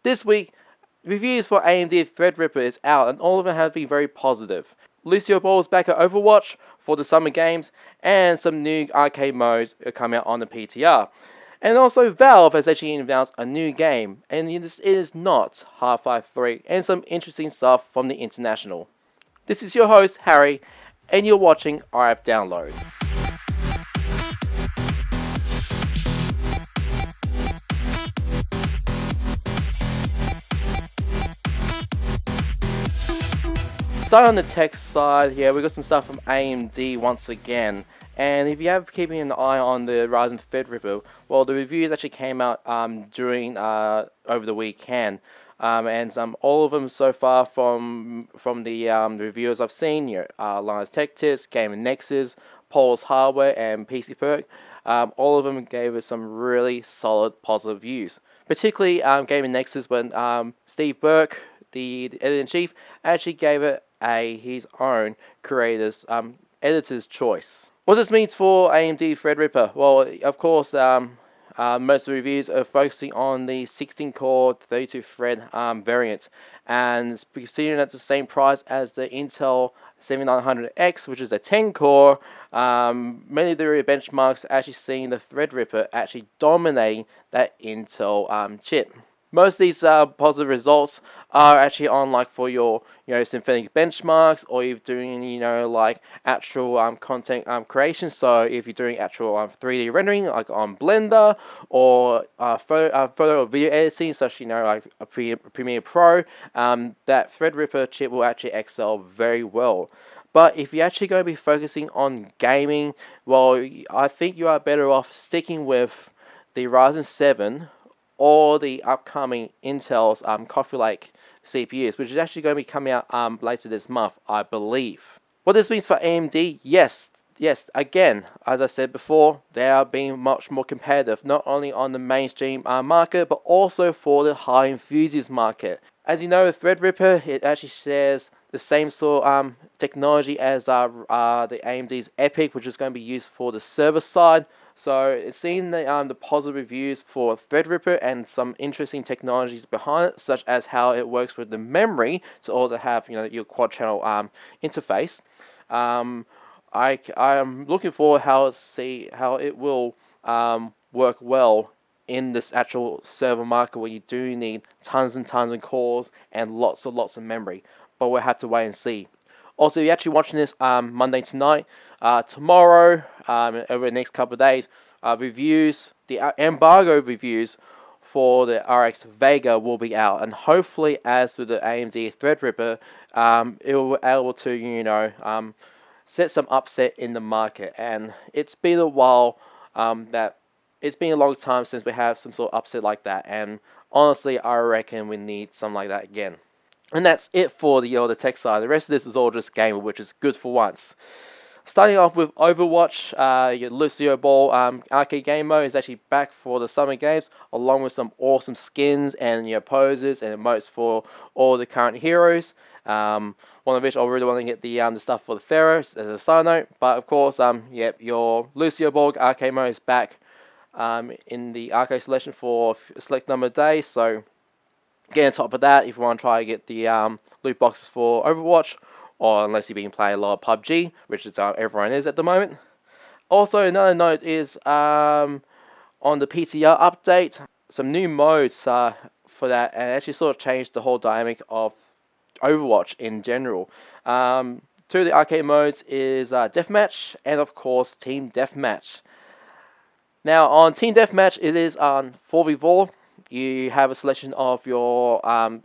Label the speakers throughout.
Speaker 1: This week, reviews for AMD Threadripper is out, and all of them have been very positive. Lucio Ball is back at Overwatch for the summer games, and some new arcade modes are coming out on the PTR. And also, Valve has actually announced a new game, and it is not Half-Life 3, and some interesting stuff from the International. This is your host, Harry, and you're watching RF Download. Starting on the tech side here, we got some stuff from AMD once again. And if you have keeping an eye on the Ryzen Threadripper, well, the reviews actually came out during over the weekend, and all of them so far from the reviewers I've seen here, Lions Tech Tips, Game Nexus, Paul's Hardware, and PC Perk. All of them gave us some really solid positive views. Particularly Game Nexus, when Steve Burke, the editor-in-chief, actually gave it his own creator's editor's choice. What this means for AMD Threadripper? Well, of course, most of the reviews are focusing on the 16-core 32-thread variant, and considering at the same price as the Intel 7900X, which is a 10-core, many of the benchmarks are actually seeing the Threadripper actually dominating that Intel chip. Most of these positive results are actually on like for your synthetic benchmarks, or if you're doing like actual content creation. So if you're doing actual 3D rendering like on Blender, or photo or video editing such like a Premiere Pro, that Threadripper chip will actually excel very well. But if you're actually going to be focusing on gaming, well, I think you are better off sticking with the Ryzen 7 or the upcoming Intel's Coffee Lake CPUs, which is actually going to be coming out later this month, I believe. What this means for AMD, yes, again, as I said before, they are being much more competitive, not only on the mainstream market, but also for the high enthusiast market. As you know, Threadripper, it actually shares the same sort of technology as the AMD's EPYC, which is going to be used for the server side. So it's seen the positive reviews for Threadripper and some interesting technologies behind it, such as how it works with the memory to also have your quad channel interface. I am looking forward how it will work well in this actual server market, where you do need tons and tons of cores and lots of memory. But we'll have to wait and see. Also, if you're actually watching this Monday tonight, tomorrow, over the next couple of days, reviews, the embargo reviews for the RX Vega will be out, and hopefully, as with the AMD Threadripper, it will be able to set some upset in the market. And it's been a while it's been a long time since we have some sort of upset like that, and honestly, I reckon we need something like that again. And that's it for the tech side. The rest of this is all just gamer, which is good for once. Starting off with Overwatch, your Lucio Ball arcade game mode is actually back for the summer games, along with some awesome skins and poses and emotes for all the current heroes. One of which I really want to get the stuff for the Pharaoh as a side note. But of course, your Lucio Ball arcade mode is back in the arcade selection for a select number of days. So get on top of that if you want to try to get the loot boxes for Overwatch, or unless you've been playing a lot of PUBG, which is everyone is at the moment. Also, another note is on the PTR update, some new modes for that, and actually sort of changed the whole dynamic of Overwatch in general. Two of the arcade modes is Deathmatch and of course Team Deathmatch. Now on Team Deathmatch, it is on 4v4. You have a selection of your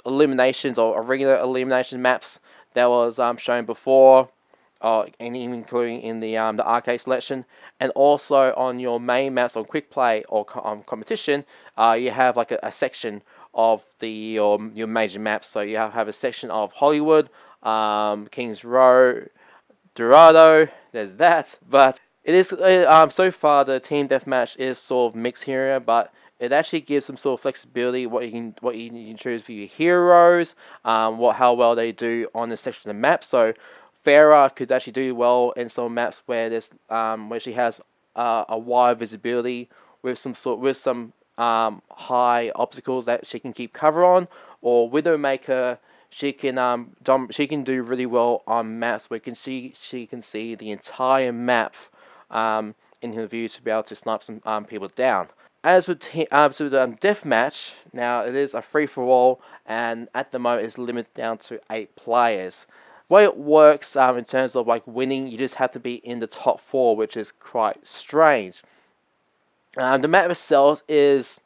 Speaker 1: eliminations or regular elimination maps that was shown before, and even including in the arcade selection. And also on your main maps on quick play or competition, you have like a section of your major maps. So you have a section of Hollywood, Kings Row, Dorado. There's that, but it is so far the Team Deathmatch is sort of mixed here, but it actually gives some sort of flexibility what you can choose for your heroes, how well they do on this section of the map. So Farah could actually do well in some maps where there's where she has a wide visibility with some high obstacles that she can keep cover on, or Widowmaker, she can do really well on maps where she can see the entire map in her view to be able to snipe some people down. As with Deathmatch, now it is a free-for-all, and at the moment it's limited down to 8 players. The way it works in terms of like winning, you just have to be in the top 4, which is quite strange. The map itself is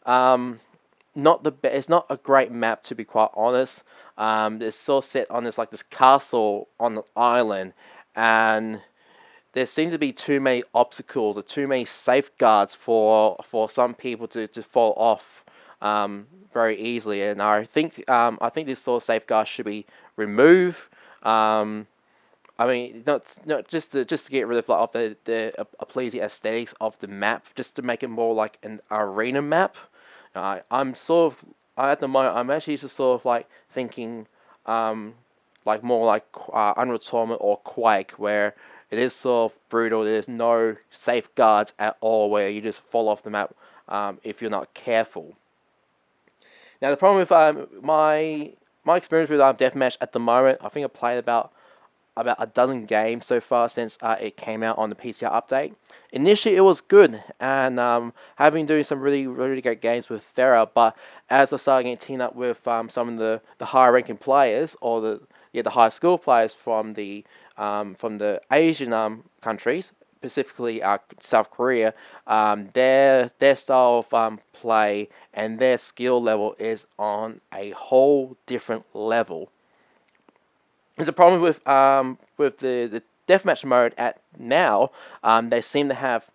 Speaker 1: not the best. It's not a great map, to be quite honest. It's sort of set on this castle on an island, and there seems to be too many obstacles or too many safeguards for some people to fall off very easily. And I think this sort of safeguard should be removed. I mean, not just to get rid of the pleasing aesthetics of the map, just to make it more like an arena map. I'm sort of at the moment I'm actually just sort of like thinking like more like Unreal Tournament or Quake, where it is sort of brutal. There's no safeguards at all, where you just fall off the map if you're not careful. Now the problem with my experience with Deathmatch at the moment, I think I played about a dozen games so far since it came out on the PCR update. Initially, it was good, and have been doing some really great games with Thera. But as I started getting teamed up with some of the higher ranking players, or the high school players from the Asian countries, specifically South Korea, their style of play and their skill level is on a whole different level. There's a problem with the deathmatch mode at now. They seem to have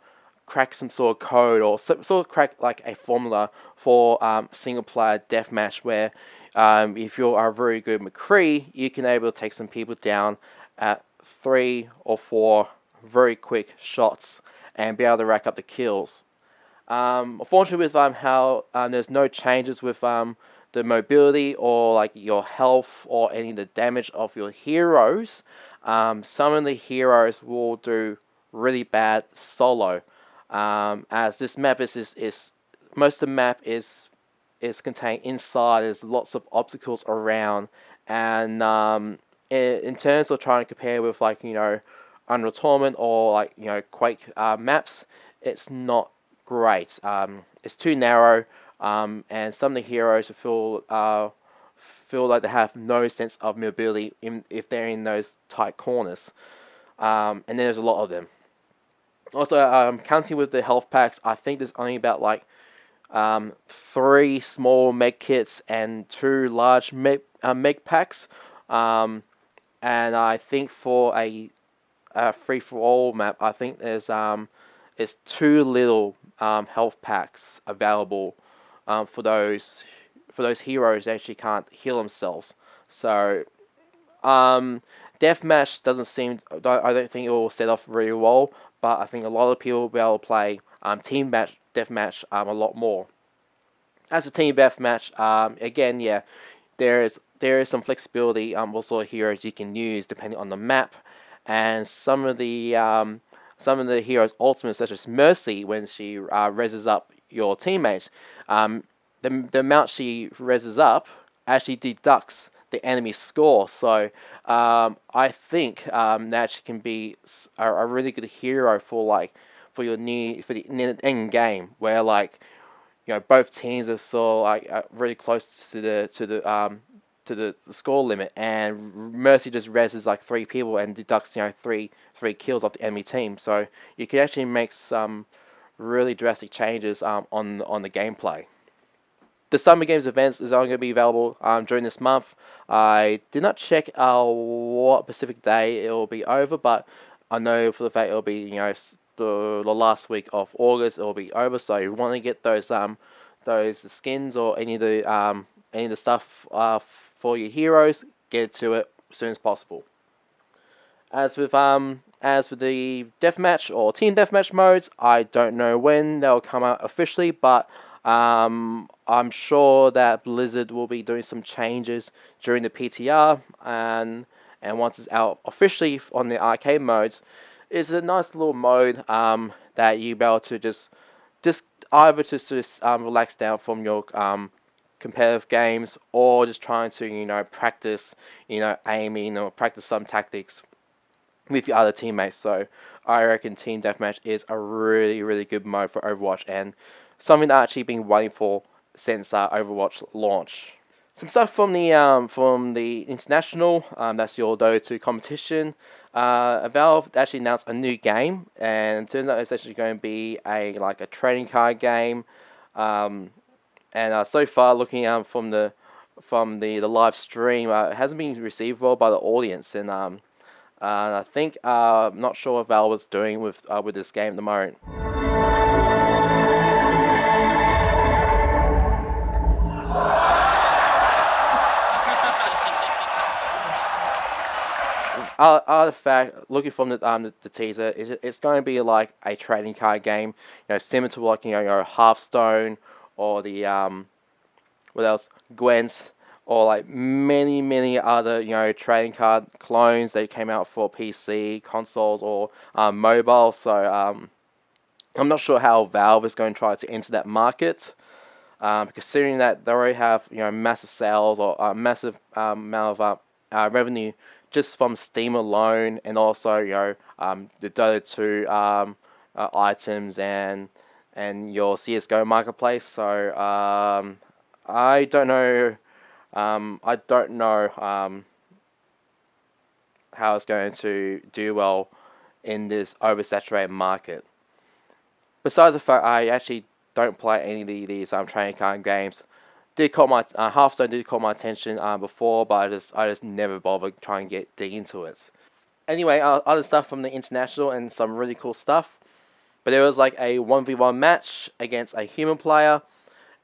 Speaker 1: cracked some sort of code, or sort of cracked like a formula for single player deathmatch, where if you are very good McCree, you can able to take some people down at 3 or 4 very quick shots and be able to rack up the kills. Unfortunately, with how there's no changes with the mobility or like your health or any of the damage of your heroes, some of the heroes will do really bad solo. As this map is most of the map is contained inside. There's lots of obstacles around, and in terms of trying to compare with like Unreal Tournament or like Quake maps, it's not great. It's too narrow, and some of the heroes feel like they have no sense of mobility if they're in those tight corners. And there's a lot of them. Also, counting with the health packs, I think there's only about like 3 small med kits and 2 large med packs. And I think for a free for all map, I think there's too little health packs available for those heroes that actually can't heal themselves. So deathmatch doesn't seem. I don't think it will set off very well. But I think a lot of people will be able to play team deathmatch a lot more. As for team deathmatch, again, yeah, there is some flexibility what sort of heroes you can use depending on the map, and some of the heroes' ultimates, such as Mercy, when she reses up your teammates, the amount she reses up actually deducts the enemy score. So I think that she can be a really good hero for the end game, where like both teams are so like really close to the score limit, and Mercy just reses like 3 people and deducts three kills off the enemy team. So you can actually make some really drastic changes on the gameplay. The Summer Games events is only going to be available during this month. I did not check what specific day it will be over, but I know for the fact it will be the last week of August. It will be over. So if you want to get those skins or any of the stuff for your heroes, get to it as soon as possible. As with the deathmatch or team deathmatch modes, I don't know when they'll come out officially, but I'm sure that Blizzard will be doing some changes during the PTR, and once it's out officially on the arcade modes, it's a nice little mode that you'll be able to just just either just relax down from your competitive games, or just trying to practice aiming, or practice some tactics with your other teammates. So I reckon Team Deathmatch is a really good mode for Overwatch, and something that I've actually been waiting for since Overwatch launch. Some stuff from the international. That's your Dota 2 competition. Valve actually announced a new game, and it turns out it's actually going to be a trading card game. And so far, looking from the live stream, it hasn't been received well by the audience, and I think I'm not sure what Valve was doing with this game at the moment. Artifact, looking from the teaser, it's going to be like a trading card game, similar to like Hearthstone, or the what else, Gwent, or like many other trading card clones that came out for PC, consoles, or mobile. So I'm not sure how Valve is going to try to enter that market. Considering that they already have massive sales, or massive amount of revenue just from Steam alone, and also the Dota 2 items and your CS:GO marketplace. So I don't know. How it's going to do well in this oversaturated market. Besides the fact I actually don't play any of these trading card games. Hearthstone did call my attention before, but I just never bothered trying to dig into it. Anyway, other stuff from the international, and some really cool stuff. But there was like a 1v1 match against a human player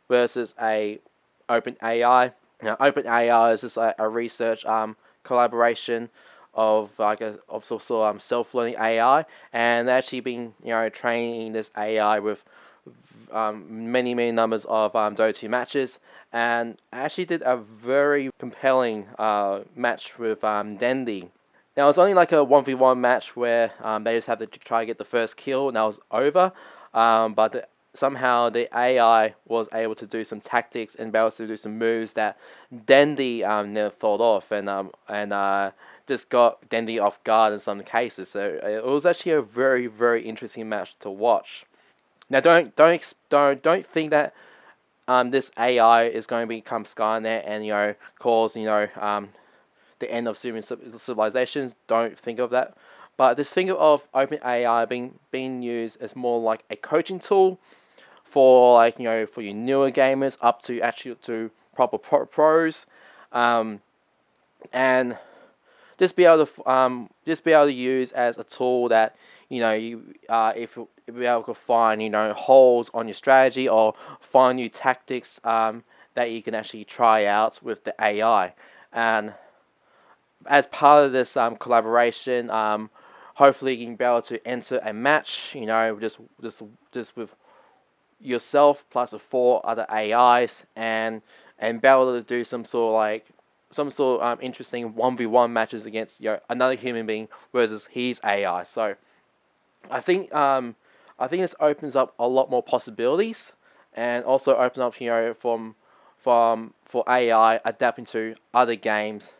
Speaker 1: versus a Open AI. Now, Open AI is just a research collaboration of self-learning AI, and they've actually been training this AI with many numbers of Dota 2 matches, and actually did a very compelling match with Dendi. Now, it's only like a 1v1 match where they just have to try to get the first kill, and that was over. But somehow the AI was able to do some tactics and be able to do some moves that Dendi never thought of, and just got Dendi off guard in some cases. So it was actually a very interesting match to watch. Now, don't think that this AI is going to become Skynet and cause the end of human civilizations. Don't think of that. But just think of OpenAI being used as more like a coaching tool for for your newer gamers up to actually to proper pros, and just be able to use as a tool that if you be able to find holes on your strategy, or find new tactics that you can actually try out with the AI. And as part of this collaboration, hopefully you can be able to enter a match, just with yourself plus the 4 other AIs, and be able to do some sort of interesting 1v1 matches against another human being versus his AI. So I think this opens up a lot more possibilities, and also opens up for AI adapting to other games.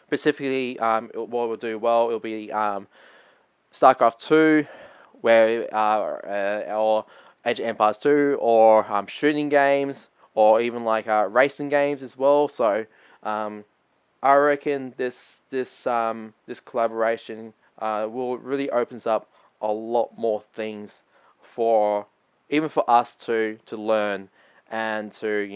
Speaker 1: Specifically, what will do well, it'll be StarCraft 2, where or Age of Empires 2, or shooting games, or even like racing games as well. So I reckon this collaboration will really opens up a lot more things for even for us to learn, and to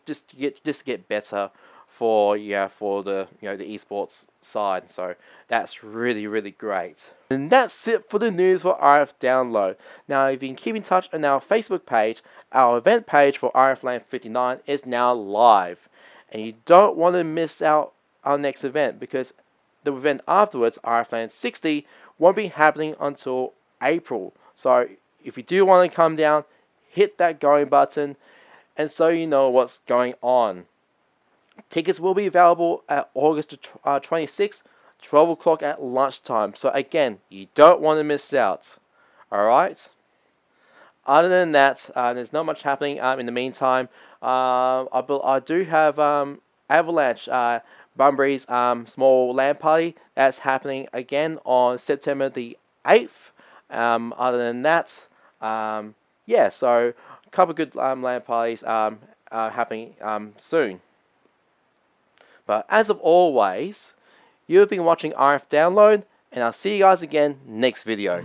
Speaker 1: just get better for the the esports side. So that's really great. And that's it for the news for RF Download. Now, if you can keep in touch on our Facebook page, our event page for RF Lan 59 is now live, and you don't want to miss out our next event, because the event afterwards, RF Lan 60, won't be happening until April. So if you do want to come down, hit that going button, and so you know what's going on. Tickets will be available at August 26th, 12 o'clock at lunchtime. So again, you don't want to miss out. Alright? Other than that, there's not much happening in the meantime. I do have Avalanche Bunbury's small LAN party that's happening again on September the 8th. Other than that, yeah, so a couple of good LAN parties happening soon. But as of always, you've been watching RF Download, and I'll see you guys again next video.